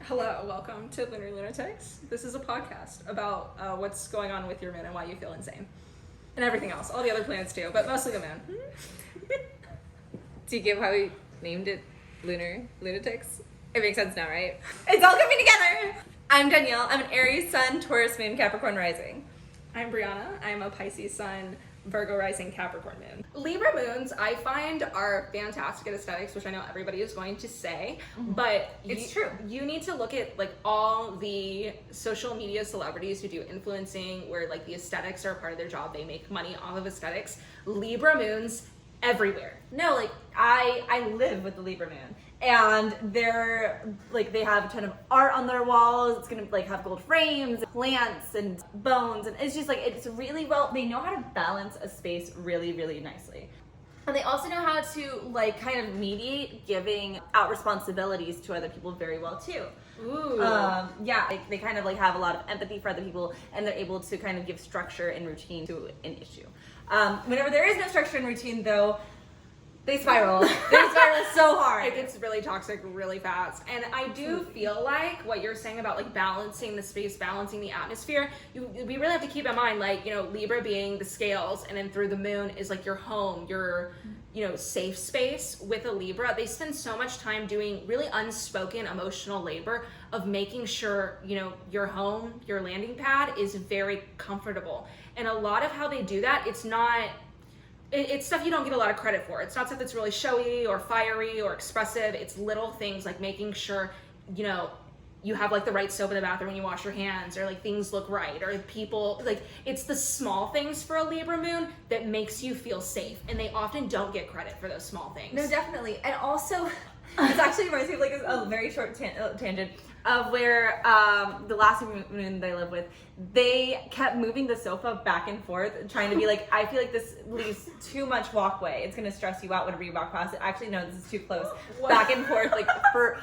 Hello, welcome to Lunar Lunatics. This is a podcast about what's going on with your moon and why you feel insane. And everything else, all the other planets too, but mostly the moon. Do you get how we named it Lunar Lunatics? It makes sense now, right? It's all coming together! I'm Danielle. I'm an Aries sun, Taurus moon, Capricorn rising. I'm Brianna. I'm a Pisces sun, Virgo rising, Capricorn moon. Libra moons, I find, are fantastic at aesthetics, which I know everybody is going to say, but It's true. You need to look at like all the social media celebrities who do influencing, where like the aesthetics are a part of their job. They make money off of aesthetics. Libra moons everywhere. No, like I live with the Libra moon, and they're like they have a ton of art on their walls. It's gonna like have gold frames, plants, and bones, and it's just like it's really well. They know how to balance a space really, really nicely. And they also know how to like kind of mediate giving out responsibilities to other people very well too. Ooh. They kind of like have a lot of empathy for other people, and they're able to kind of give structure and routine to an issue. Whenever there is no structure and routine, though, they spiral. They spiral so hard. It gets really toxic really fast. And I do feel like what you're saying about like balancing the space, balancing the atmosphere, we really have to keep in mind, like, you know, Libra being the scales, and then through the moon is like your home, your, you know, safe space. With a Libra, they spend so much time doing really unspoken emotional labor of making sure, you know, your home, your landing pad is very comfortable. And a lot of how they do that, it's stuff you don't get a lot of credit for. It's not stuff that's really showy or fiery or expressive. It's little things like making sure, you know, you have like the right soap in the bathroom when you wash your hands, or like things look right, or people, like it's the small things for a Libra moon that makes you feel safe. And they often don't get credit for those small things. No, definitely. And also, it's actually reminds me of like a very short tangent of where the last moon that I lived with, they kept moving the sofa back and forth, trying to be like, I feel like this leaves too much walkway. It's going to stress you out whenever you walk past it. Actually, no, this is too close. What? Back and forth, like for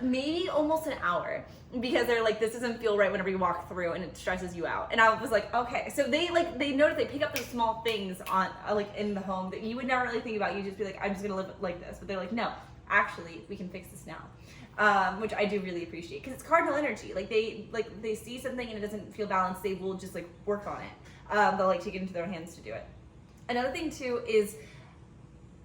maybe almost an hour, because they're like, this doesn't feel right whenever you walk through, and it stresses you out. And I was like, okay. So they notice, they pick up those small things on like in the home that you would never really think about. You just be like, I'm just going to live like this. But they're like, no, actually, we can fix this now. Which I do really appreciate, because it's cardinal energy. Like they see something and it doesn't feel balanced, they will just like work on it. They'll like take it into their hands to do it. Another thing too is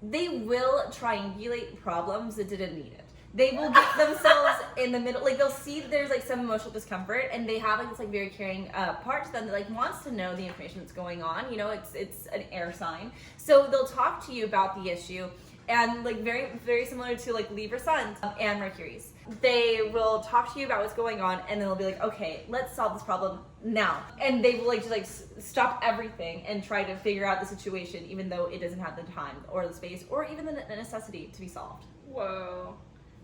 they will triangulate problems that didn't need it. They will get themselves in the middle. Like they'll see that there's like some emotional discomfort, and they have like this like very caring part to them that like wants to know the information that's going on. You know, it's an air sign, so they'll talk to you about the issue. And like very, very similar to like Libra suns and Mercury's. They will talk to you about what's going on, and then they'll be like, okay, let's solve this problem now. And they will like just like stop everything and try to figure out the situation, even though it doesn't have the time or the space or even the necessity to be solved. Whoa.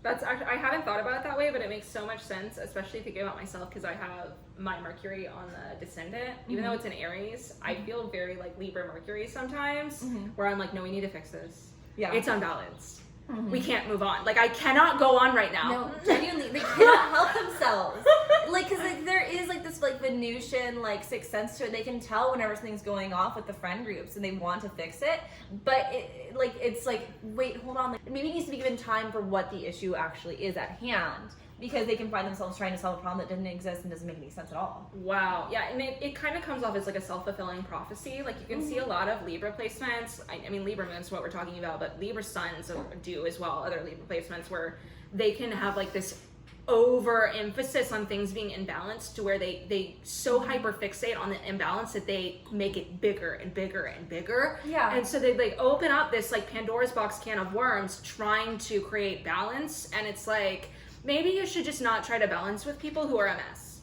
That's actually, I haven't thought about it that way, but it makes so much sense, especially thinking about myself, because I have my Mercury on the descendant. Even though it's in Aries, I feel very like Libra Mercury sometimes, where I'm like, no, we need to fix this. Yeah. It's unbalanced. We can't move on. Like, I cannot go on right now. No, genuinely, they cannot help themselves. Like, because like there is like this like Venusian like sixth sense to it. They can tell whenever something's going off with the friend groups, and they want to fix it. But it's like, wait, hold on. Like, maybe it needs to be given time for what the issue actually is at hand, because they can find themselves trying to solve a problem that doesn't exist and doesn't make any sense at all. Wow. Yeah, and it kind of comes off as like a self-fulfilling prophecy. Like, you can see a lot of Libra placements. I mean, Libra moon's what we're talking about, but Libra suns do as well, other Libra placements, where they can have like this overemphasis on things being imbalanced, to where they so hyperfixate on the imbalance that they make it bigger and bigger and bigger. Yeah. And so they like open up this like Pandora's box can of worms, trying to create balance. And it's like, maybe you should just not try to balance with people who are a mess.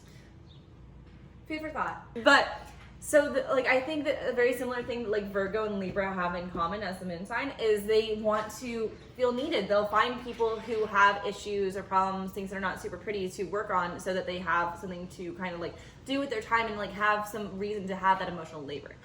Food for thought. But so I think that a very similar thing that like Virgo and Libra have in common as the moon sign is they want to feel needed. They'll find people who have issues or problems, things that are not super pretty, to work on, so that they have something to kind of like do with their time and like have some reason to have that emotional labor.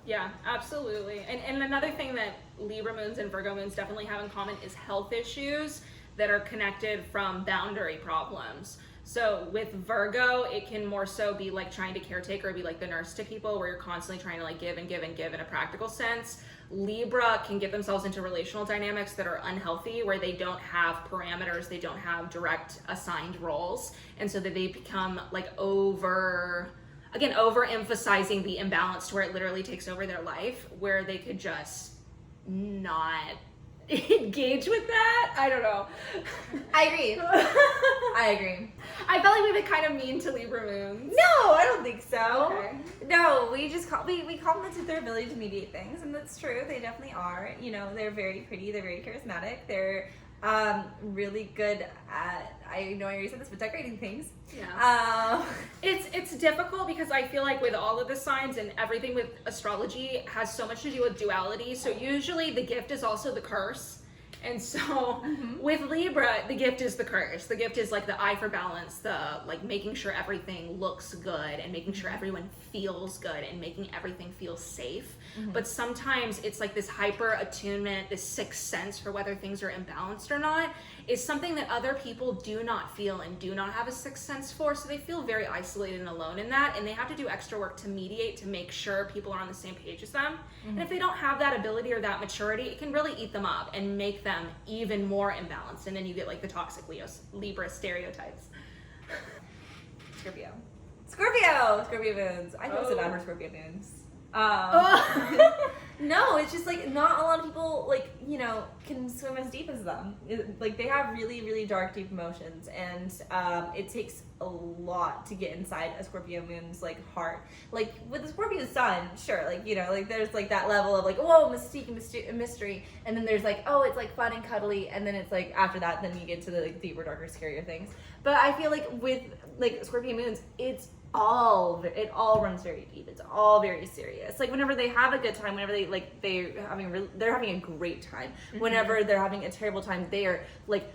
Yeah, absolutely. And another thing that Libra moons and Virgo moons definitely have in common is health issues that are connected from boundary problems. So with Virgo, it can more so be like trying to caretake or be like the nurse to people, where you're constantly trying to like give and give and give in a practical sense. Libra can get themselves into relational dynamics that are unhealthy, where they don't have parameters, they don't have direct assigned roles, and so that they become like overemphasizing the imbalance to where it literally takes over their life, where they could just not engage with that. I don't know. I agree. I agree. I felt like we've been kind of mean to Libra moons. No, I don't think so. Okay. No, we just we complimented their ability to mediate things, and that's true. They definitely are. You know, they're very pretty. They're very charismatic. They're really good at, I know I already said this, but decorating things. Yeah. It's difficult because I feel like with all of the signs and everything with astrology has so much to do with duality. So usually the gift is also the curse. And so with Libra, the gift is the curse. The gift is like the eye for balance, the like making sure everything looks good and making sure everyone feels good and making everything feel safe. But sometimes it's like this hyper attunement, this sixth sense for whether things are imbalanced or not is something that other people do not feel and do not have a sixth sense for. So they feel very isolated and alone in that, and they have to do extra work to mediate to make sure people are on the same page as them. And if they don't have that ability or that maturity, it can really eat them up and make them even more imbalanced. And then you get like the toxic Libra stereotypes. Scorpio moons. I know it's a bad for Scorpio moons. No, it's just like not a lot of people like, you know, can swim as deep as them. Like they have really, really dark, deep emotions, and it takes a lot to get inside a Scorpio moon's like heart. Like with the Scorpio sun, sure, like, you know, like there's like that level of like, whoa, mystique and mystery, and then there's like, oh, it's like fun and cuddly, and then it's like after that, then you get to the like deeper, darker, scarier things. But I feel like with like Scorpio moons, it all runs very deep. It's all very serious. Like whenever they have a good time, whenever they're having a great time. Whenever they're having a terrible time, they are like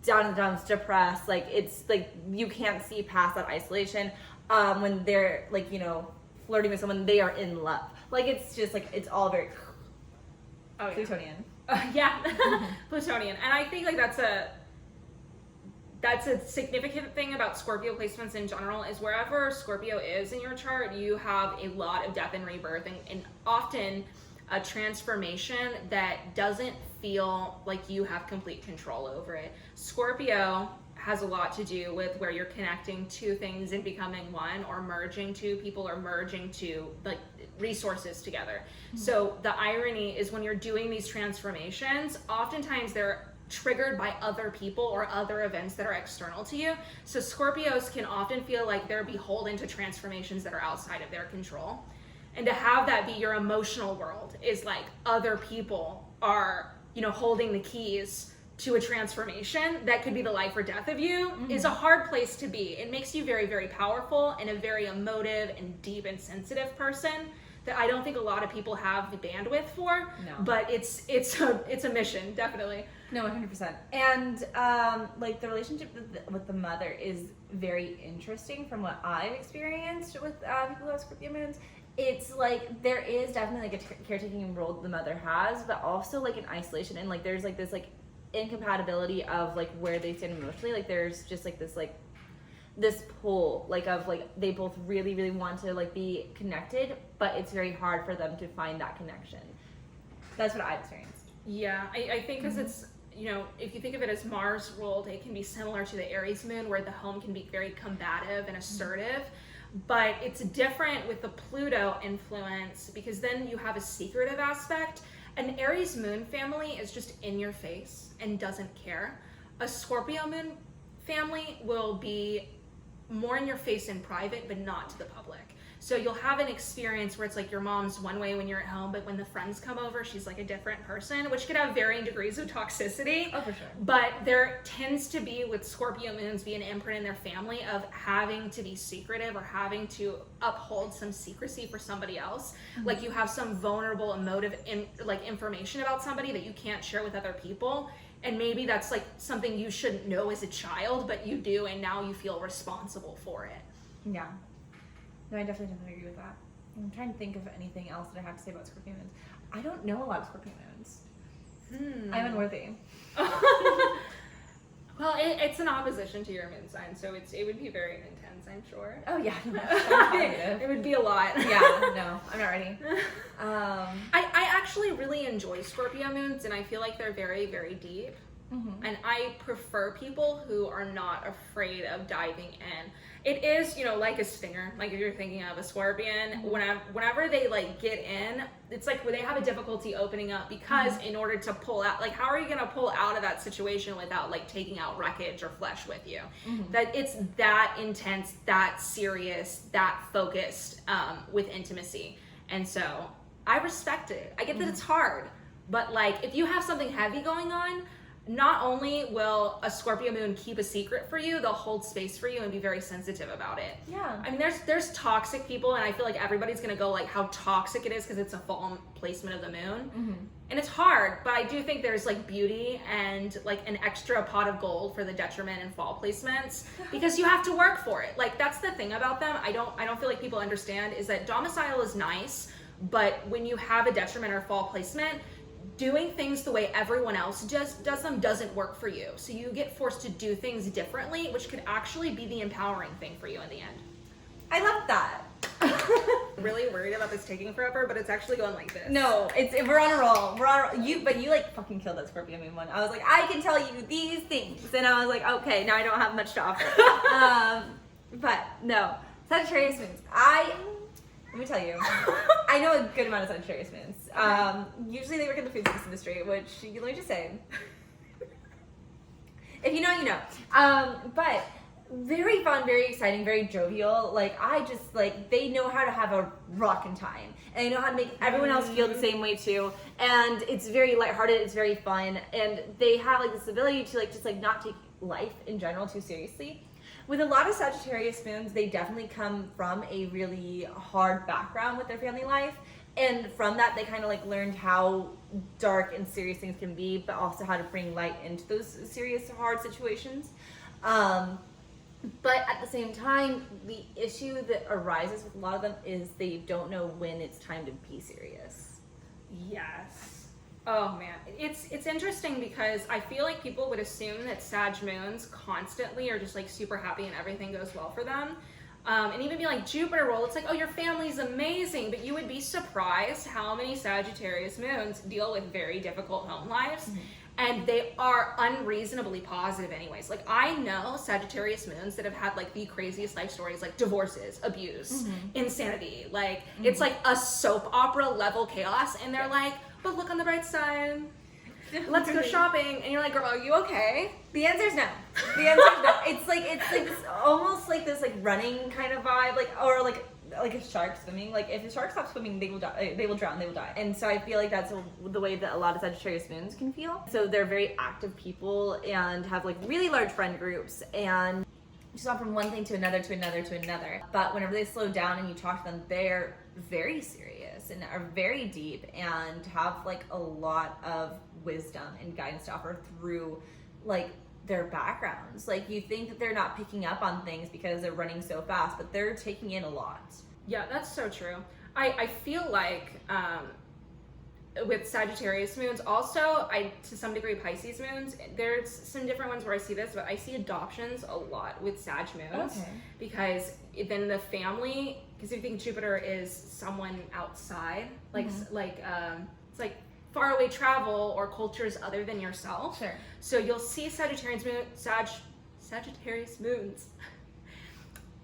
down in the dumps, depressed. Like it's like you can't see past that isolation. When they're like, you know, flirting with someone, they are in love. Like it's just like it's all very Plutonian. Yeah, Plutonian, and I think like that's a significant thing about Scorpio placements in general is wherever Scorpio is in your chart, you have a lot of death and rebirth and often a transformation that doesn't feel like you have complete control over it. Scorpio has a lot to do with where you're connecting two things and becoming one, or merging two people, or merging two like resources together. So the irony is when you're doing these transformations, oftentimes they're triggered by other people or other events that are external to you. So Scorpios can often feel like they're beholden to transformations that are outside of their control. And to have that be your emotional world is like other people are, you know, holding the keys to a transformation that could be the life or death of you is a hard place to be. It makes you very, very powerful and a very emotive and deep and sensitive person that I don't think a lot of people have the bandwidth for. No. But it's a mission, definitely. No, 100%. And like the relationship with the mother is very interesting from what I've experienced with people who have Scorpio moons. It's like there is definitely like a caretaking role that the mother has, but also like an isolation, and like there's like this like incompatibility of like where they stand emotionally. Like there's just like this pull like of like they both really, really want to like be connected, but it's very hard for them to find that connection. That's what I've experienced. Yeah, I think because it's, you know, if you think of it as Mars ruled, it can be similar to the Aries moon where the home can be very combative and assertive, but it's different with the Pluto influence because then you have a secretive aspect. An Aries moon family is just in your face and doesn't care. A Scorpio moon family will be more in your face in private, but not to the public. So you'll have an experience where it's like your mom's one way when you're at home, but when the friends come over, she's like a different person, which could have varying degrees of toxicity. Oh, for sure. But there tends to be, with Scorpio moons, be an imprint in their family of having to be secretive or having to uphold some secrecy for somebody else. Like you have some vulnerable, emotive information about somebody that you can't share with other people. And maybe that's like something you shouldn't know as a child, but you do, and now you feel responsible for it. Yeah. No, I definitely agree with that. I'm trying to think of anything else that I have to say about Scorpio moons. I don't know a lot of Scorpio moons. I'm unworthy. Well, it's an opposition to your moon sign, so it would be very intense, I'm sure. Oh yeah, It would be a lot. Yeah, no, I'm not ready. I actually really enjoy Scorpio moons, and I feel like they're very, very deep. Mm-hmm. And I prefer people who are not afraid of diving in. It is, like a stinger, like if you're thinking of a scorpion, whenever they like get in, it's like when they have a difficulty opening up because in order to pull out, like how are you going to pull out of that situation without like taking out wreckage or flesh with you? That it's that intense, that serious, that focused with intimacy. And so I respect it. I get that it's hard, but like if you have something heavy going on, not only will a Scorpio moon keep a secret for you, they'll hold space for you and be very sensitive about it. Yeah. I mean, there's toxic people, and I feel like everybody's gonna go like how toxic it is because it's a fall placement of the moon. And it's hard, but I do think there's like beauty and like an extra pot of gold for the detriment and fall placements because you have to work for it. Like that's the thing about them. I don't feel like people understand is that domicile is nice, but when you have a detriment or fall placement, doing things the way everyone else does them doesn't work for you. So you get forced to do things differently, which could actually be the empowering thing for you in the end. I love that. Really worried about this taking forever, but it's actually going like this. No, we're on a roll. But you like fucking killed that Scorpio moon one. I was like, I can tell you these things, and I was like, okay, now I don't have much to offer. But no, Sagittarius moons. Let me tell you, I know a good amount of Sagittarius moons. Usually they work in the food service industry, which let me just say, if you know, you know. But very fun, very exciting, very jovial. Like they know how to have a rockin' time, and they know how to make everyone else feel the same way too. And it's very lighthearted, it's very fun, and they have like this ability to like just like not take life in general too seriously. With a lot of Sagittarius moons, they definitely come from a really hard background with their family life. And from that, they kind of like learned how dark and serious things can be, but also how to bring light into those serious, hard situations. But at the same time, the issue that arises with a lot of them is they don't know when it's time to be serious. Yes. Oh man, it's interesting because I feel like people would assume that Sag moons constantly are just like super happy and everything goes well for them. And even be like Jupiter roll, it's like, oh, your family's amazing, but you would be surprised how many Sagittarius moons deal with very difficult home lives. And they are unreasonably positive anyways. Like I know Sagittarius moons that have had like the craziest life stories, like divorces, abuse, insanity. Like it's like a soap opera level chaos. And they're like, but look on the bright side. Let's go shopping. And you're like, girl, are you okay? The answer is no. The answer is no. It's like this, almost like this like running kind of vibe, like a shark swimming. Like if a shark stops swimming, they will die. They will drown. They will die. And so I feel like that's the way that a lot of Sagittarius moons can feel. So they're very active people and have like really large friend groups and just on from one thing to another to another to another. But whenever they slow down and you talk to them, they're very serious and are very deep and have like a lot of wisdom and guidance to offer through like their backgrounds. Like you think that they're not picking up on things because they're running so fast, but they're taking in a lot. Yeah, that's so true. I feel like with Sagittarius moons, also to some degree Pisces moons, there's some different ones where I see this, but I see adoptions a lot with Sag moons. Okay. Because then the family, because if you think Jupiter is someone outside, like it's like faraway travel or cultures other than yourself. Sure. So you'll see Sagittarius moons.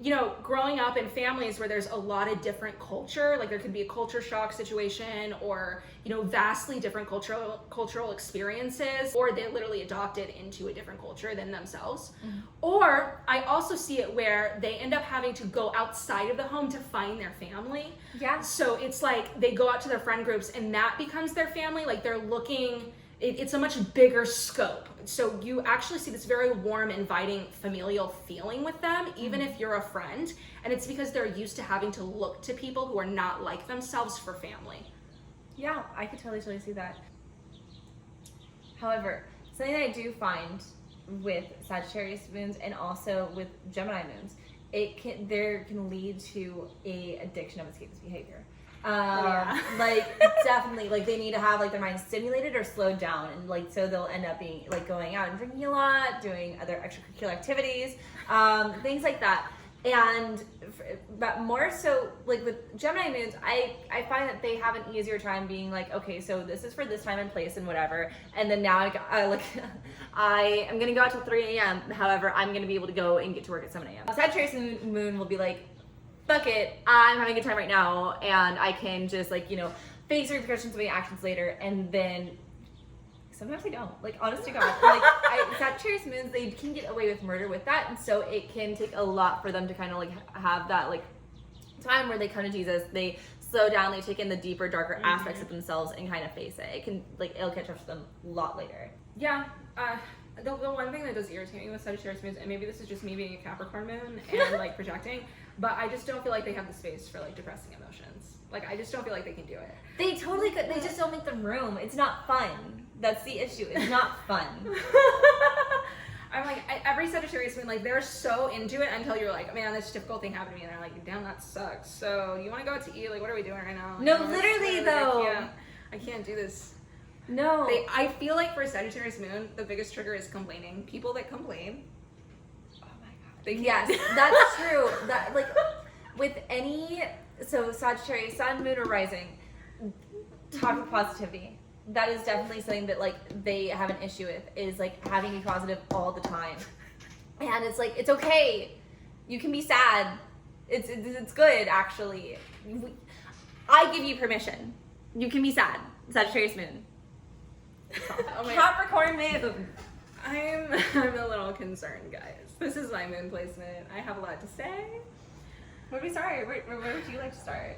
You know, growing up in families where there's a lot of different culture, like there could be a culture shock situation or, you know, vastly different cultural experiences, or they literally adopted into a different culture than themselves. Or I also see it where they end up having to go outside of the home to find their family. Yeah. So it's like they go out to their friend groups and that becomes their family. Like they're looking, it's a much bigger scope. So you actually see this very warm, inviting, familial feeling with them, even if you're a friend. And it's because they're used to having to look to people who are not like themselves for family. Yeah, I could totally see that. However, something that I do find with Sagittarius moons and also with Gemini moons, there can lead to a addiction of escapist behavior. Like definitely, like they need to have like their mind stimulated or slowed down, and like so they'll end up being like going out and drinking a lot, doing other extracurricular activities, things like that. And but more so like with Gemini moons, I find that they have an easier time being like, okay, so this is for this time and place and whatever, and then now I am gonna go out till 3 a.m. However, I'm gonna be able to go and get to work at 7 a.m. Sagittarius moon will be like, fuck it, I'm having a good time right now, and I can just like, you know, face the repercussions of my actions later. And then sometimes I don't, like, honest to God, like Sagittarius moons, they can get away with murder with that, and so it can take a lot for them to kind of like have that like time where they come to Jesus, they slow down, they take in the deeper, darker aspects of themselves and kind of face it. It can like, it'll catch up to them a lot later. Yeah. The one thing that does irritate me with Sagittarius moons, and maybe this is just me being a Capricorn moon and like projecting, but I just don't feel like they have the space for like depressing emotions. Like I just don't feel like they can do it. They totally could. They just don't make the room. It's not fun. That's the issue. It's not fun. I'm like, every Sagittarius moon, like they're so into it until you're like, man, this difficult thing happened to me, and they're like, damn, that sucks. So you want to go out to eat? Like, what are we doing right now? Like, no, literally though. I can't do this. No. I feel like for a Sagittarius moon, the biggest trigger is complaining. People that complain. Oh my god. They can't. Yes, that's true. That like with any Sagittarius, sun, moon, or rising, toxic positivity. That is definitely something that like they have an issue with, is like having to be positive all the time. And it's like, it's okay. You can be sad. It's good actually. I give you permission. You can be sad. Sagittarius moon. Oh my Capricorn moon. I'm a little concerned, guys. This is my moon placement. I have a lot to say. Where do we start? Where would you like to start?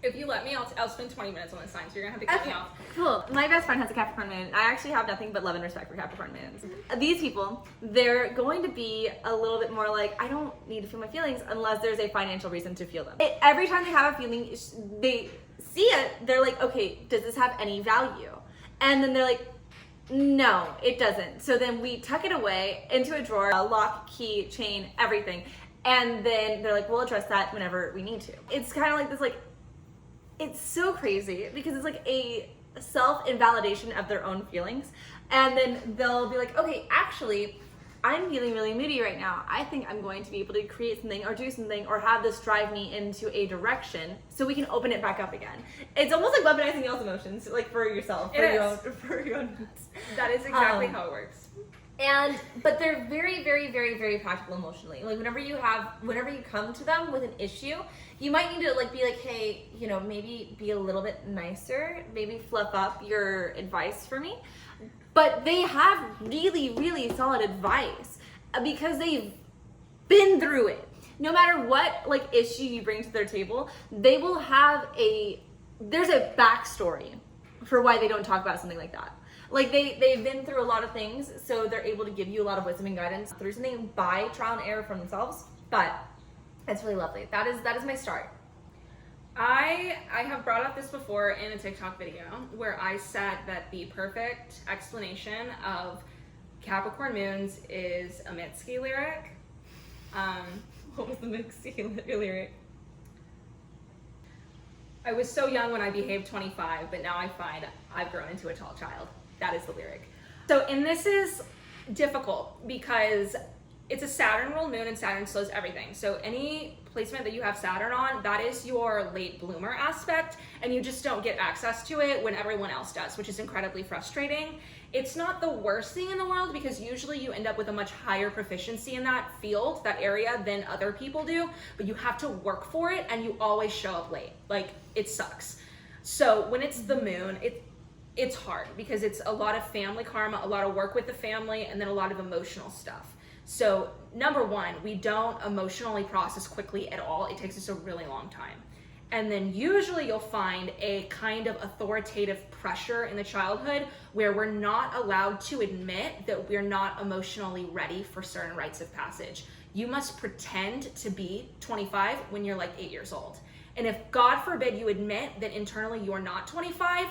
If you let me, I'll spend 20 minutes on this sign, so you're gonna have to cut me off. Cool. My best friend has a Capricorn moon. I actually have nothing but love and respect for Capricorn moons. These people, they're going to be a little bit more like, I don't need to feel my feelings unless there's a financial reason to feel them. Every time they have a feeling, they see it, they're like, okay, does this have any value? And then they're like, no, it doesn't. So then we tuck it away into a drawer, a lock, key, chain, everything. And then they're like, we'll address that whenever we need to. It's kind of like this, like, it's so crazy because it's like a self-invalidation of their own feelings. And then they'll be like, okay, actually, I'm feeling really moody right now. I think I'm going to be able to create something or do something or have this drive me into a direction so we can open it back up again. It's almost like weaponizing y'all's emotions, like for yourself, for your own needs. That is exactly how it works. But they're very, very, very, very practical emotionally. Like whenever you come to them with an issue, you might need to like be like, hey, you know, maybe be a little bit nicer, maybe fluff up your advice for me. But they have really, really solid advice because they've been through it. No matter what like issue you bring to their table, they will have there's a backstory for why they don't talk about something like that. Like they've been through a lot of things, so they're able to give you a lot of wisdom and guidance through something by trial and error from themselves. But it's really lovely. That is my start. I have brought up this before in a TikTok video where I said that the perfect explanation of Capricorn moons is a Mitski lyric. What was the Mitski lyric? I was so young when I behaved 25, but now I find I've grown into a tall child. That is the lyric. So, and this is difficult because it's a Saturn ruled moon and Saturn slows everything. So any placement that you have Saturn on, that is your late bloomer aspect, and you just don't get access to it when everyone else does, which is incredibly frustrating. It's not the worst thing in the world because usually you end up with a much higher proficiency in that field, that area, than other people do, but you have to work for it and you always show up late. Like, it sucks. So when it's the moon, it's hard because it's a lot of family karma, a lot of work with the family, and then a lot of emotional stuff. So number one, we don't emotionally process quickly at all. It takes us a really long time. And then usually you'll find a kind of authoritative pressure in the childhood where we're not allowed to admit that we're not emotionally ready for certain rites of passage. You must pretend to be 25 when you're like 8 years old. And if God forbid you admit that internally you're not 25,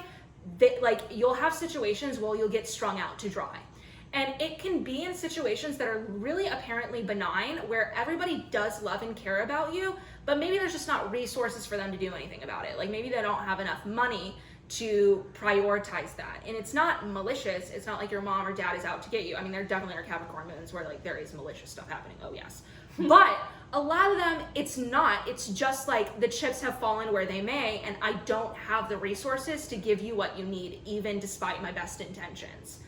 that like you'll have situations where you'll get strung out to dry. And it can be in situations that are really apparently benign, where everybody does love and care about you, but maybe there's just not resources for them to do anything about it. Like maybe they don't have enough money to prioritize that. And it's not malicious. It's not like your mom or dad is out to get you. I mean, there definitely are Capricorn moons where like there is malicious stuff happening. Oh yes. But a lot of them, it's not. It's just like the chips have fallen where they may, and I don't have the resources to give you what you need, even despite my best intentions.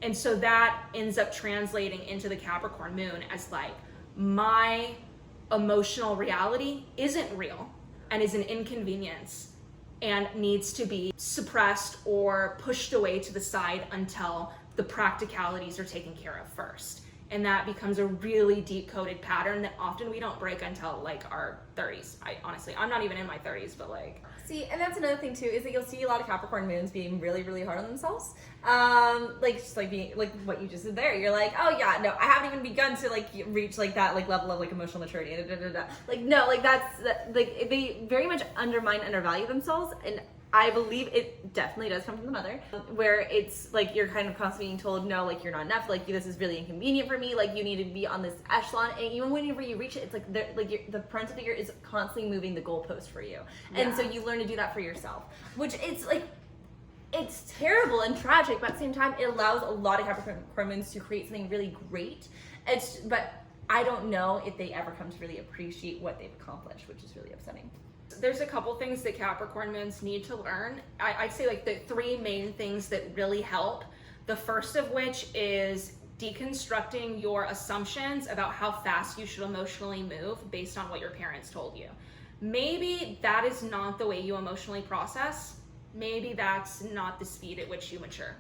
And so that ends up translating into the Capricorn moon as like, my emotional reality isn't real and is an inconvenience and needs to be suppressed or pushed away to the side until the practicalities are taken care of first. And that becomes a really deep-coded pattern that often we don't break until like our 30s. I'm not even in my 30s, but like. See, and that's another thing too, is that you'll see a lot of Capricorn moons being really, really hard on themselves. Like just like being like what you just did there. You're like, oh yeah, no, I haven't even begun to like reach like that like level of like emotional maturity. Like no, like that's like they very much undermine, undervalue themselves, and I believe it definitely does come from the mother, where it's like you're kind of constantly being told, no, like you're not enough, like this is really inconvenient for me, like you need to be on this echelon, and even whenever you reach it, it's like the parental figure is constantly moving the goalpost for you, and so you learn to do that for yourself, which it's like, it's terrible and tragic, but at the same time, it allows a lot of Capricorn moons to create something really great. But I don't know if they ever come to really appreciate what they've accomplished, which is really upsetting. There's a couple things that Capricorn moons need to learn. I'd say like the three main things that really help. The first of which is deconstructing your assumptions about how fast you should emotionally move based on what your parents told you. Maybe that is not the way you emotionally process. Maybe that's not the speed at which you mature.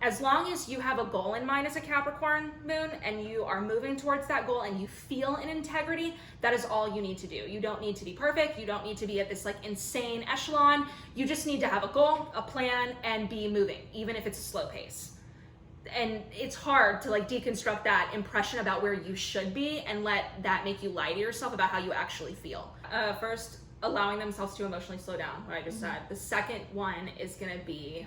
As long as you have a goal in mind as a Capricorn moon and you are moving towards that goal and you feel an integrity, that is all you need to do. You don't need to be perfect. You don't need to be at this like insane echelon. You just need to have a goal, a plan, and be moving, even if it's a slow pace. And it's hard to like deconstruct that impression about where you should be and let that make you lie to yourself about how you actually feel. First, allowing themselves to emotionally slow down, what I just said. The second one is gonna be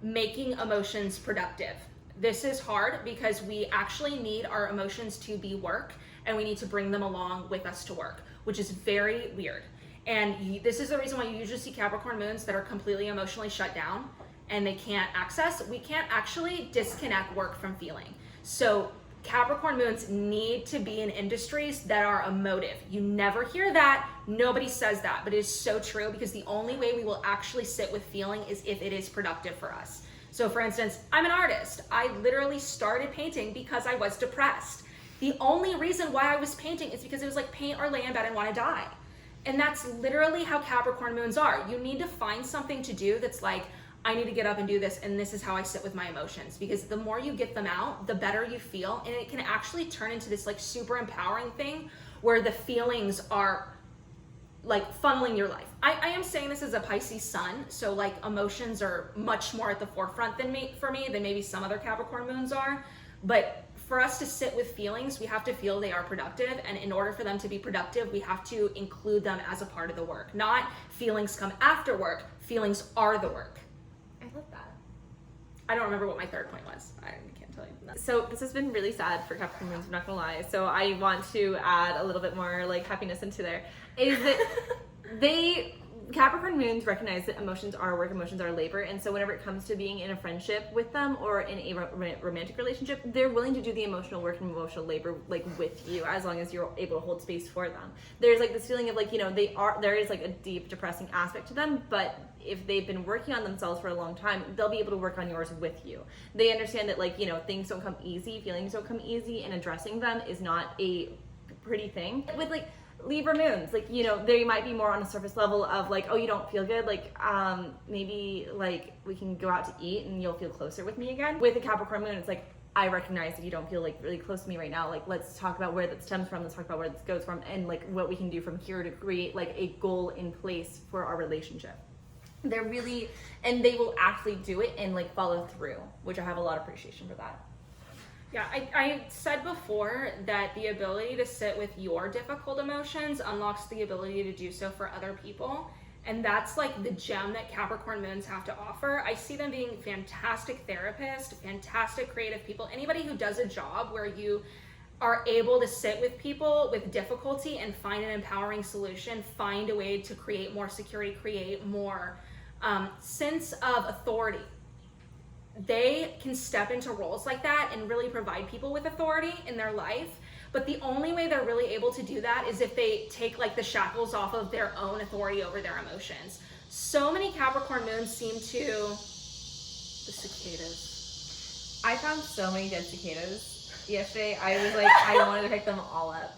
making emotions productive. This is hard because we actually need our emotions to be work, and we need to bring them along with us to work, which is very weird. And this is the reason why you usually see Capricorn moons that are completely emotionally shut down and they can't access. We can't actually disconnect work from feeling. So Capricorn moons need to be in industries that are emotive. You never hear that. Nobody says that, but it is so true, because the only way we will actually sit with feeling is if it is productive for us. So for instance, I'm an artist. I literally started painting because I was depressed. The only reason why I was painting is because it was like paint or lay in bed and want to die. And that's literally how Capricorn moons are. You need to find something to do that's like, I need to get up and do this, and this is how I sit with my emotions, because the more you get them out, the better you feel, and it can actually turn into this like super empowering thing where the feelings are like funneling your life. I am saying this as a Pisces sun, so like emotions are much more at the forefront than for me than maybe some other Capricorn moons are, but for us to sit with feelings, we have to feel they are productive, and in order for them to be productive, we have to include them as a part of the work. Not feelings come after work, feelings are the work. I love that. I don't remember what my third point was. I can't tell you. So this has been really sad for Capricorn moons, I'm not gonna lie. So I want to add a little bit more like happiness into there. Is that Capricorn moons recognize that emotions are work, emotions are labor, and so whenever it comes to being in a friendship with them or in a romantic relationship, they're willing to do the emotional work and emotional labor like with you, as long as you're able to hold space for them. There's like this feeling of like, you know, there is like a deep depressing aspect to them, but if they've been working on themselves for a long time, they'll be able to work on yours with you. They understand that like, you know, things don't come easy, feelings don't come easy, and addressing them is not a pretty thing. With like Libra moons, like, you know, they might be more on a surface level of like, oh, you don't feel good, like maybe like we can go out to eat and you'll feel closer with me again. With a Capricorn moon, it's like, I recognize that you don't feel like really close to me right now, like let's talk about where that stems from, let's talk about where this goes from, and like what we can do from here to create like a goal in place for our relationship. They're really, and they will actually do it and like follow through, which I have a lot of appreciation for that. Yeah, I said before that the ability to sit with your difficult emotions unlocks the ability to do so for other people. And that's like the gem that Capricorn moons have to offer. I see them being fantastic therapists, fantastic creative people. Anybody who does a job where you are able to sit with people with difficulty and find an empowering solution, find a way to create more security, create more sense of authority. They can step into roles like that and really provide people with authority in their life. But the only way they're really able to do that is if they take like the shackles off of their own authority over their emotions. So many Capricorn moons seem to, the cicadas. I found so many dead cicadas yesterday. I was like, I wanted to pick them all up.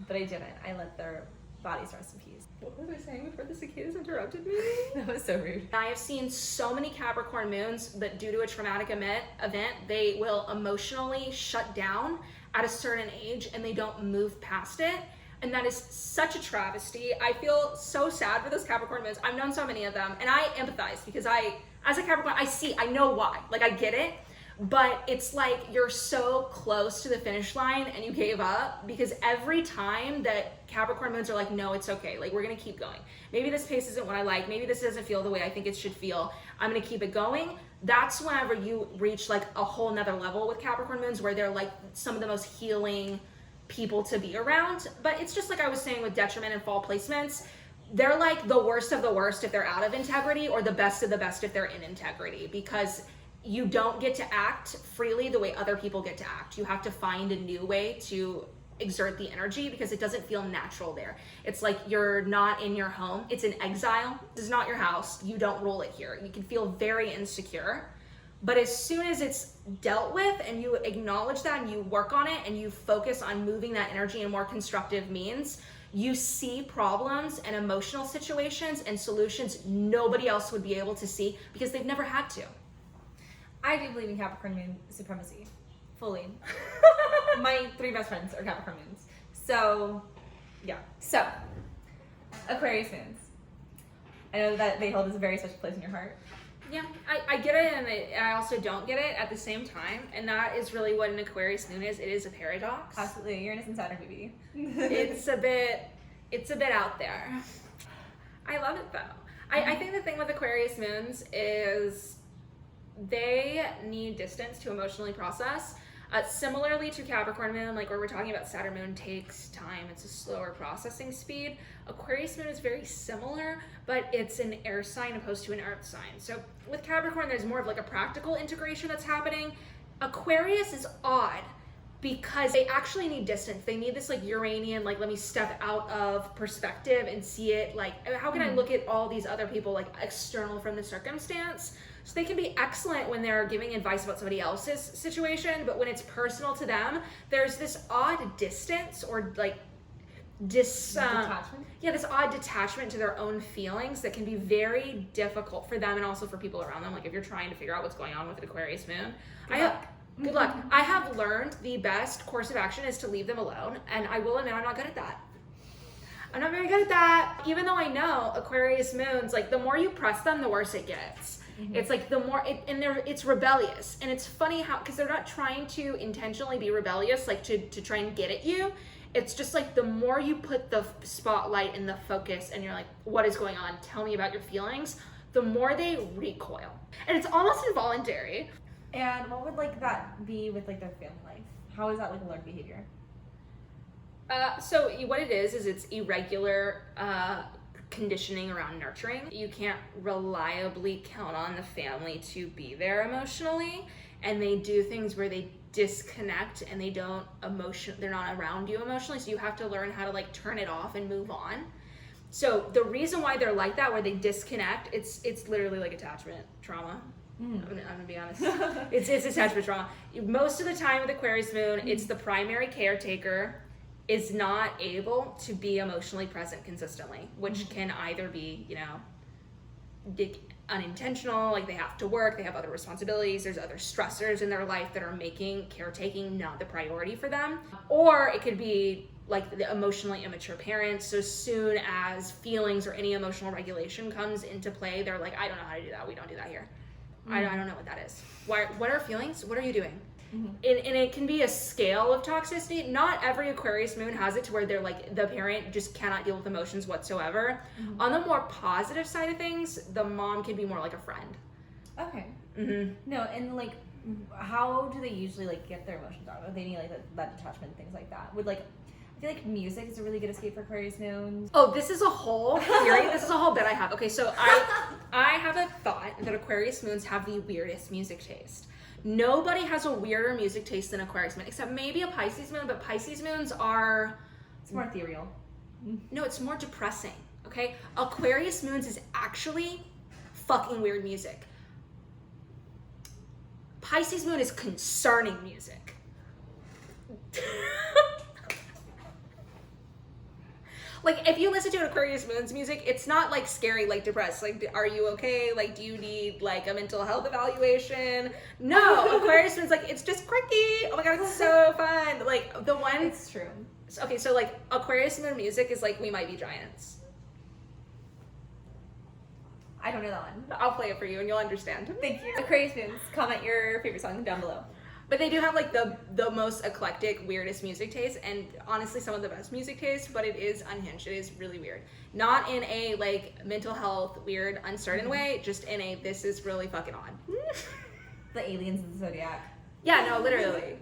But I didn't. I let their bodies rest in peace. What was I saying before the cicadas interrupted me? That was so rude. I have seen so many Capricorn moons that due to a traumatic event, they will emotionally shut down at a certain age and they don't move past it. And that is such a travesty. I feel so sad for those Capricorn moons. I've known so many of them and I empathize because as a Capricorn, I know why. Like I get it, but it's like you're so close to the finish line and you gave up because every time that Capricorn moons are like, no, it's okay. Like we're gonna keep going. Maybe this pace isn't what I like. Maybe this doesn't feel the way I think it should feel. I'm gonna keep it going. That's whenever you reach like a whole nother level with Capricorn moons where they're like some of the most healing people to be around. But it's just like I was saying with detriment and fall placements, they're like the worst of the worst if they're out of integrity or the best of the best if they're in integrity, because you don't get to act freely the way other people get to act. You have to find a new way to exert the energy because it doesn't feel natural there. It's like you're not in your home. It's an exile. This is not your house. You don't rule it here. You can feel very insecure. But as soon as it's dealt with and you acknowledge that and you work on it and you focus on moving that energy in more constructive means, you see problems and emotional situations and solutions nobody else would be able to see because they've never had to. I do believe in Capricorn moon supremacy. Fully. My 3 best friends are Capricorn moons. So, yeah. So, Aquarius moons. I know that they hold this very special place in your heart. Yeah, I get it, and I also don't get it at the same time, and that is really what an Aquarius moon is. It is a paradox. Absolutely, Uranus and Saturn, baby. It's a bit out there. I love it though. I think the thing with Aquarius moons is they need distance to emotionally process. Similarly to Capricorn moon, like where we're talking about Saturn moon takes time, it's a slower processing speed. Aquarius moon is very similar, but it's an air sign opposed to an earth sign. So with Capricorn, there's more of like a practical integration that's happening. Aquarius is odd because they actually need distance. They need this like Uranian, like let me step out of perspective and see it, like how can I look at all these other people like external from the circumstance? So they can be excellent when they're giving advice about somebody else's situation, but when it's personal to them, there's this odd distance or like detachment? Yeah, this odd detachment to their own feelings that can be very difficult for them and also for people around them. Like if you're trying to figure out what's going on with an Aquarius moon. Good luck. I have learned the best course of action is to leave them alone, and I will admit I'm not good at that. I'm not very good at that. Even though I know Aquarius moons, like the more you press them, the worse it gets. Mm-hmm. It's like the more, it's rebellious. And it's funny how, because they're not trying to intentionally be rebellious, like to try and get at you. It's just like the more you put the spotlight and the focus and you're like, what is going on? Tell me about your feelings. The more they recoil. And it's almost involuntary. And what would like that be with like their family life? How is that like a learned behavior? So what it is it's irregular conditioning around nurturing. You can't reliably count on the family to be there emotionally, and they do things where they disconnect and they're not around you emotionally, so you have to learn how to like turn it off and move on. So the reason why they're like that, where they disconnect, it's literally like attachment trauma. I'm gonna be honest. It's attachment trauma. Most of the time with Aquarius moon, it's the primary caretaker is not able to be emotionally present consistently, which can either be, unintentional, like they have to work, they have other responsibilities, there's other stressors in their life that are making caretaking not the priority for them, or it could be like the emotionally immature parents. So soon as feelings or any emotional regulation comes into play, they're like, I don't know how to do that. We don't do that here. I don't know what that is. What are feelings? What are you doing? and it can be a scale of toxicity. Not every Aquarius moon has it to where they're like, the parent just cannot deal with emotions whatsoever. On the more positive side of things, the mom can be more like a friend. Okay. No, and like, how do they usually like get their emotions out? Do they need like that detachment, things like that? Would like, I feel like music is a really good escape for Aquarius moons. Oh, this is a whole theory. This is a whole bit I have. Okay, so I have a thought that Aquarius moons have the weirdest music taste. Nobody has a weirder music taste than Aquarius moon, except maybe a Pisces moon, but Pisces moons are... It's more ethereal. No, it's more depressing, okay? Aquarius moons is actually fucking weird music. Pisces moon is concerning music. Like, if you listen to an Aquarius moon's music, it's not like scary, like depressed. Like, are you okay? Like, do you need like a mental health evaluation? No, Aquarius moon's like, it's just quirky. Oh my God, it's so fun. Like, the one. It's true. Okay, so like Aquarius moon music is like We Might Be Giants. I don't know that one. I'll play it for you and you'll understand. Thank you. Aquarius moons, comment your favorite song down below. But they do have like the most eclectic, weirdest music taste, and honestly some of the best music taste, but it is unhinged. It is really weird. Not in a like mental health, weird, uncertain way, just in a this is really fucking odd. The aliens of the zodiac. Yeah, no, literally,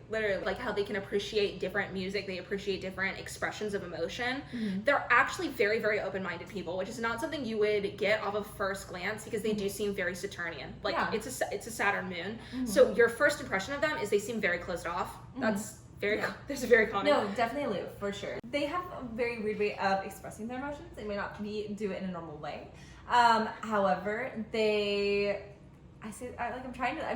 like how they can appreciate different music, they appreciate different expressions of emotion. They're actually very, very open-minded people, which is not something you would get off of first glance because they do seem very Saturnian. Like it's a Saturn moon, so your first impression of them is they seem very closed off. That's very there's a very common. No, definitely aloof for sure. They have a very weird way of expressing their emotions. They may not do it in a normal way. However, I'm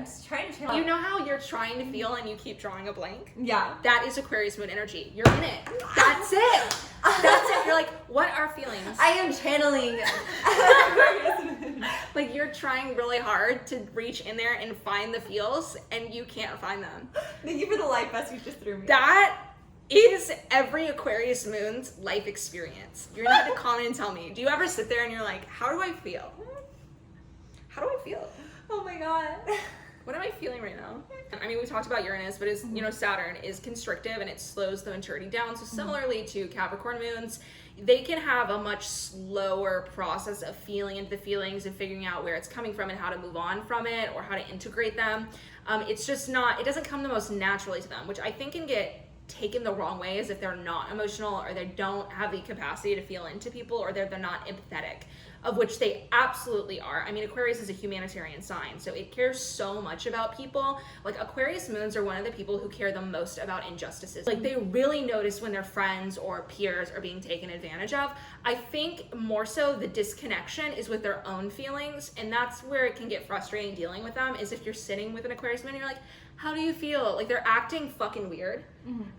just trying to chill. You know how you're trying to feel and you keep drawing a blank? Yeah. That is Aquarius moon energy. You're in it. That's it. That's it. You're like, what are feelings? I am channeling. Like you're trying really hard to reach in there and find the feels and you can't find them. Thank you for the life vest you just threw me. That is every Aquarius moon's life experience. You're gonna have to comment and tell me. Do you ever sit there and you're like, how do I feel? How do I feel? Oh my God. What am I feeling right now? I mean, we talked about Uranus, but you know, Saturn is constrictive and it slows the maturity down. So similarly to Capricorn moons, they can have a much slower process of feeling into the feelings and figuring out where it's coming from and how to move on from it or how to integrate them. It's just not, it doesn't come the most naturally to them, which I think can get taken the wrong way as if they're not emotional or they don't have the capacity to feel into people or they're not empathetic, of which they absolutely are. I mean, Aquarius is a humanitarian sign, so it cares so much about people. Like Aquarius moons are one of the people who care the most about injustices. Like they really notice when their friends or peers are being taken advantage of. I think more so the disconnection is with their own feelings, and that's where it can get frustrating dealing with them, is if you're sitting with an Aquarius moon and you're like, how do you feel? Like they're acting fucking weird.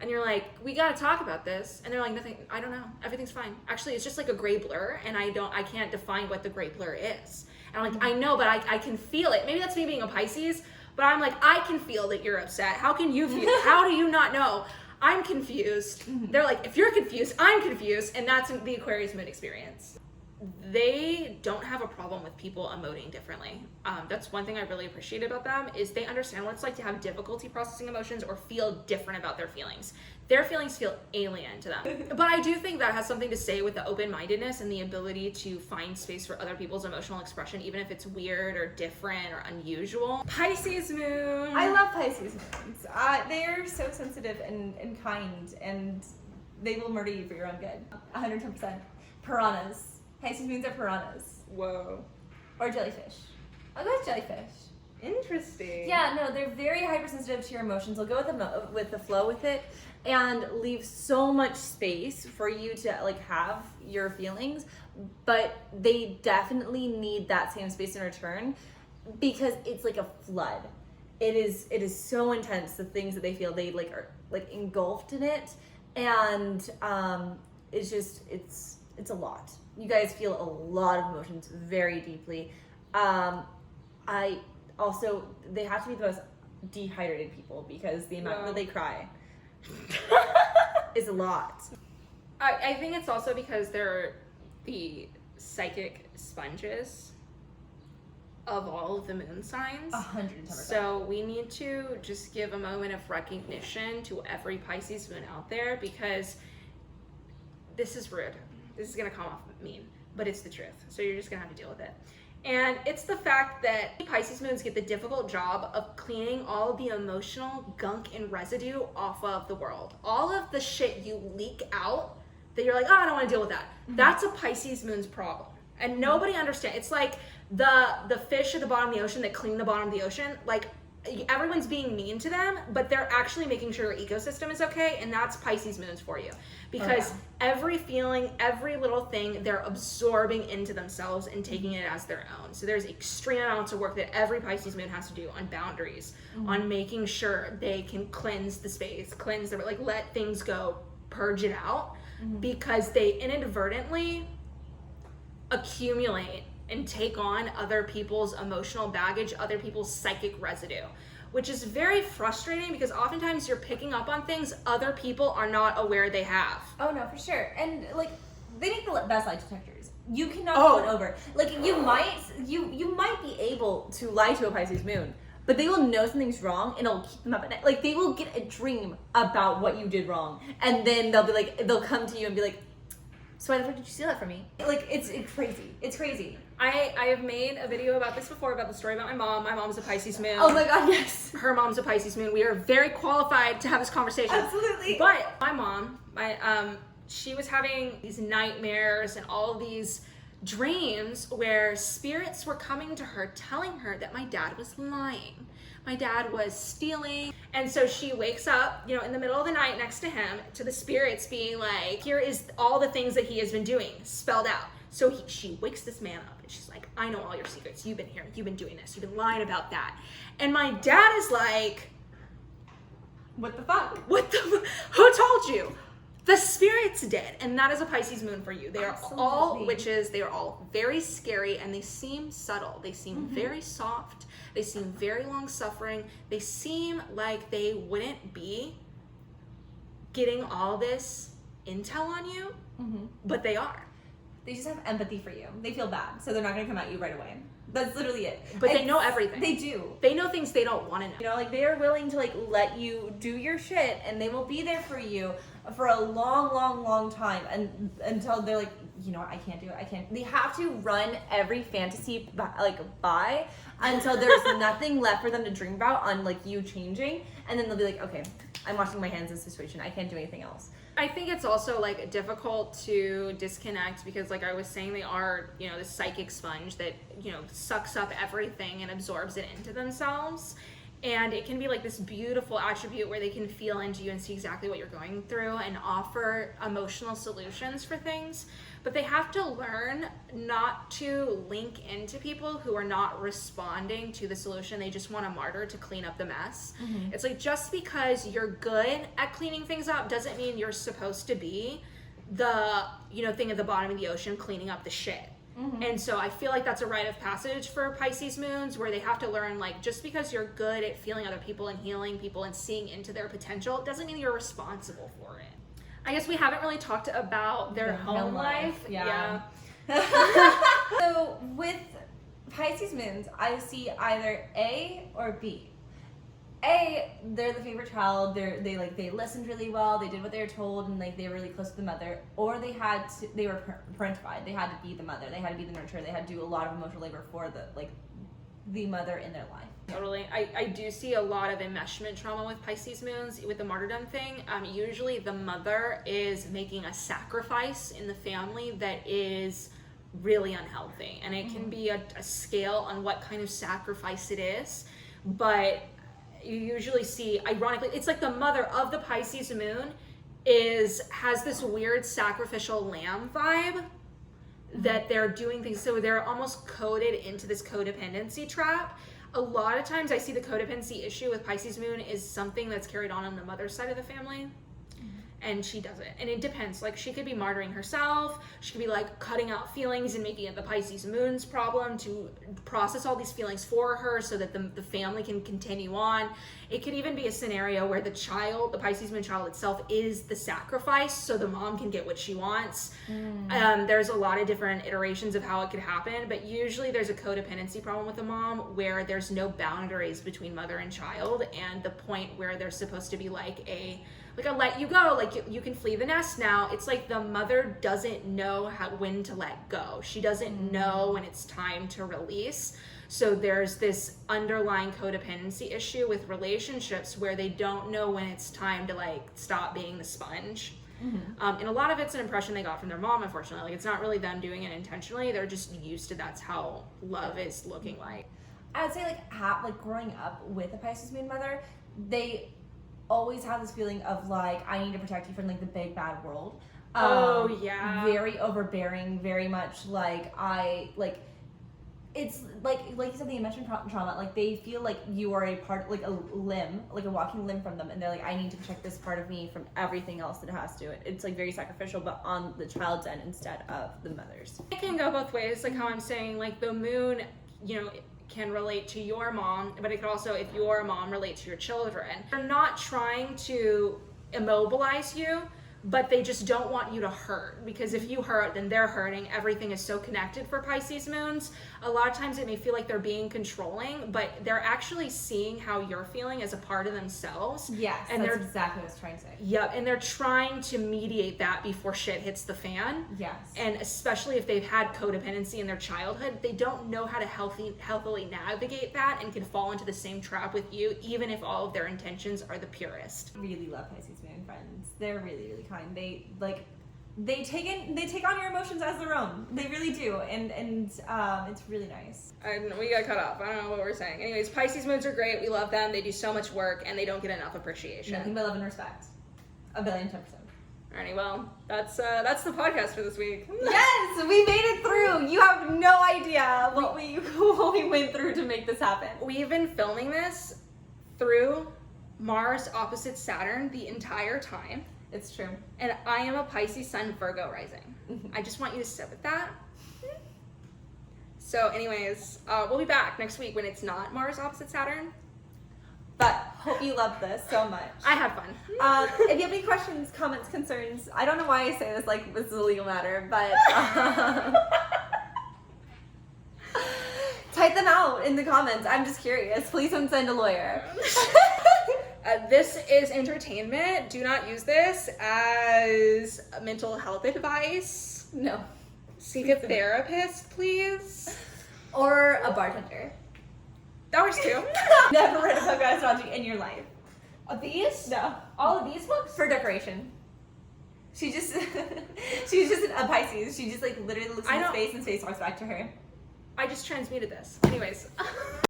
And you're like, we gotta talk about this. And they're like, nothing, I don't know. Everything's fine. Actually, it's just like a gray blur and I can't define what the gray blur is. And I'm like, I know, but I can feel it. Maybe that's me being a Pisces, but I'm like, I can feel that you're upset. How can you feel? How do you not know? I'm confused. They're like, if you're confused, I'm confused. And that's the Aquarius moon experience. They don't have a problem with people emoting differently. That's one thing I really appreciate about them is they understand what it's like to have difficulty processing emotions or feel different about their feelings. Their feelings feel alien to them. But I do think that has something to say with the open-mindedness and the ability to find space for other people's emotional expression, even if it's weird or different or unusual. Pisces moon. I love Pisces moons. They're so sensitive and kind, and they will murder you for your own good. 110%. Piranhas. Pisces moons are piranhas. Whoa. Or jellyfish. I'll go with jellyfish. Interesting. Yeah, no, they're very hypersensitive to your emotions. They'll go with the flow with it and leave so much space for you to like have your feelings, but they definitely need that same space in return because it's like a flood. It is so intense, the things that they feel. They like are like engulfed in it, and it's just it's a lot. You guys feel a lot of emotions very deeply. I also, they have to be the most dehydrated people because the amount that they cry is a lot. I think it's also because they're the psychic sponges. of all of the moon signs. 110%. So we need to just give a moment of recognition to every Pisces moon out there, because this is rude. This is gonna come off mean, but it's the truth. So you're just gonna have to deal with it. And it's the fact that Pisces moons get the difficult job of cleaning all of the emotional gunk and residue off of the world. All of the shit you leak out that you're like, oh, I don't want to deal with that. That's a Pisces moon's problem. And nobody understands. It's like the fish at the bottom of the ocean that clean the bottom of the ocean. Like, everyone's being mean to them, but they're actually making sure your ecosystem is okay, and that's Pisces moons for you. Because every feeling, every little thing, they're absorbing into themselves and taking it as their own. So there's extreme amounts of work that every Pisces moon has to do on boundaries, on making sure they can cleanse the space, cleanse the, like, let things go, purge it out, because they inadvertently accumulate and take on other people's emotional baggage, other people's psychic residue, which is very frustrating because oftentimes you're picking up on things other people are not aware they have. Oh no, for sure. And like, they make the best lie detectors. You cannot go it over. Like, you might be able to lie to a Pisces moon, but they will know something's wrong and it'll keep them up at night. Like, they will get a dream about what you did wrong, and then they'll be like, they'll come to you and be like, so why the fuck did you steal that from me? Like, it's crazy. It's crazy. I have made a video about this before, about the story about my mom. My mom's a Pisces moon. Oh my god, yes. Her mom's a Pisces moon. We are very qualified to have this conversation. Absolutely. But my mom, she was having these nightmares and all these dreams where spirits were coming to her telling her that my dad was lying. My dad was stealing. And so she wakes up, you know, in the middle of the night next to him, to the spirits being like, here is all the things that he has been doing, spelled out. So she wakes this man up and she's like, I know all your secrets. You've been here. You've been doing this. You've been lying about that. And my dad is like, what the fuck? Who told you? The spirits did. And that is a Pisces moon for you. They are all witches. They are all very scary, and they seem subtle. They seem very soft. They seem very long suffering. They seem like they wouldn't be getting all this intel on you, but they are. They just have empathy for you. They feel bad, so they're not gonna come at you right away. That's literally it. But they know everything. They do. They know things they don't want to know. You know, like, they are willing to, like, let you do your shit, and they will be there for you for a long, long, long time, and until they're like, you know what, I can't do it. I can't. They have to run every fantasy by until there's nothing left for them to dream about on, like, you changing, and then they'll be like, okay, I'm washing my hands in this situation. I can't do anything else. I think it's also, like, difficult to disconnect because, like I was saying, they are, you know, this psychic sponge that, you know, sucks up everything and absorbs it into themselves. And it can be like this beautiful attribute where they can feel into you and see exactly what you're going through and offer emotional solutions for things. But they have to learn not to link into people who are not responding to the solution. They just want a martyr to clean up the mess. It's like, just because you're good at cleaning things up doesn't mean you're supposed to be the, you know, thing at the bottom of the ocean cleaning up the shit. And so I feel like that's a rite of passage for Pisces moons, where they have to learn, like, just because you're good at feeling other people and healing people and seeing into their potential doesn't mean you're responsible for it. I guess we haven't really talked about their home life. Yeah. So with Pisces moons, I see either A or B. A, they're the favorite child. They listened really well. They did what they were told, and, like, they were really close to the mother. Or they were parentified. They had to be the mother. They had to be the nurturer. They had to do a lot of emotional labor for the mother in their life. Totally. I do see a lot of enmeshment trauma with Pisces moons, with the martyrdom thing. Usually the mother is making a sacrifice in the family that is really unhealthy, and it can be a scale on what kind of sacrifice it is. But you usually see, ironically, it's like the mother of the Pisces moon has this weird sacrificial lamb vibe, that they're doing things, so they're almost coded into this codependency trap. A lot of times I see the codependency issue with Pisces moon is something that's carried on the mother's side of the family. and she doesn't. And it depends. Like, she could be martyring herself. She could be like cutting out feelings and making it the Pisces moon's problem to process all these feelings for her so that the family can continue on. It could even be a scenario where the Pisces moon child itself is the sacrifice so the mom can get what she wants. There's a lot of different iterations of how it could happen, but usually there's a codependency problem with the mom where there's no boundaries between mother and child, and the point where there's supposed to be like a let you go, like you can flee the nest now. It's like the mother doesn't know when to let go. She doesn't know when it's time to release. So there's this underlying codependency issue with relationships where they don't know when it's time to like stop being the sponge. And a lot of it's an impression they got from their mom, unfortunately. Like, it's not really them doing it intentionally. They're just used to that's how love is looking like. I would say like growing up with a Pisces moon mother, they always have this feeling of like, I need to protect you from like the big bad world. Oh yeah. Very overbearing, very much like it's like you said, the emotion trauma, like they feel like you are a part, like a limb, like a walking limb from them, and they're like, I need to protect this part of me from everything else that it has to. It's like very sacrificial, but on the child's end instead of the mother's. It can go both ways, like how I'm saying, like the moon, you know, can relate to your mom, but it could also, if your mom, relate to your children. They're not trying to immobilize you, but they just don't want you to hurt, because if you hurt, then they're hurting. Everything is so connected for Pisces moons. A lot of times it may feel like they're being controlling, but they're actually seeing how you're feeling as a part of themselves. Yes, and that's exactly what I was trying to say. Yep, and they're trying to mediate that before shit hits the fan. Yes. And especially if they've had codependency in their childhood, they don't know how to healthily navigate that and can fall into the same trap with you, even if all of their intentions are the purest. Really love Pisces moon friends. They're really, really kind. They take on your emotions as their own. They really do, and it's really nice. We got cut off. I don't know what we're saying. Anyways, Pisces moons are great. We love them. They do so much work, and they don't get enough appreciation. Nothing but love and respect. 1,000,000,10%. Alrighty, well, that's the podcast for this week. Yes, we made it through. You have no idea what we went through to make this happen. We've been filming this through Mars opposite Saturn the entire time. It's true. And I am a Pisces Sun Virgo rising. I just want you to sit with that. So anyways, we'll be back next week when it's not Mars opposite Saturn. But hope you love this so much. I had fun. If you have any questions, comments, concerns, I don't know why I say this like this is a legal matter, but type them out in the comments. I'm just curious. Please don't send a lawyer. This is entertainment. Do not use this as mental health advice. No. Seek a therapist, please. Or a bartender. That works too. Never read a book on astrology in your life. These? No. All of these books? For decoration. She's just a Pisces. She just like literally looks in his face and his face talks back to her. I just transmuted this. Anyways.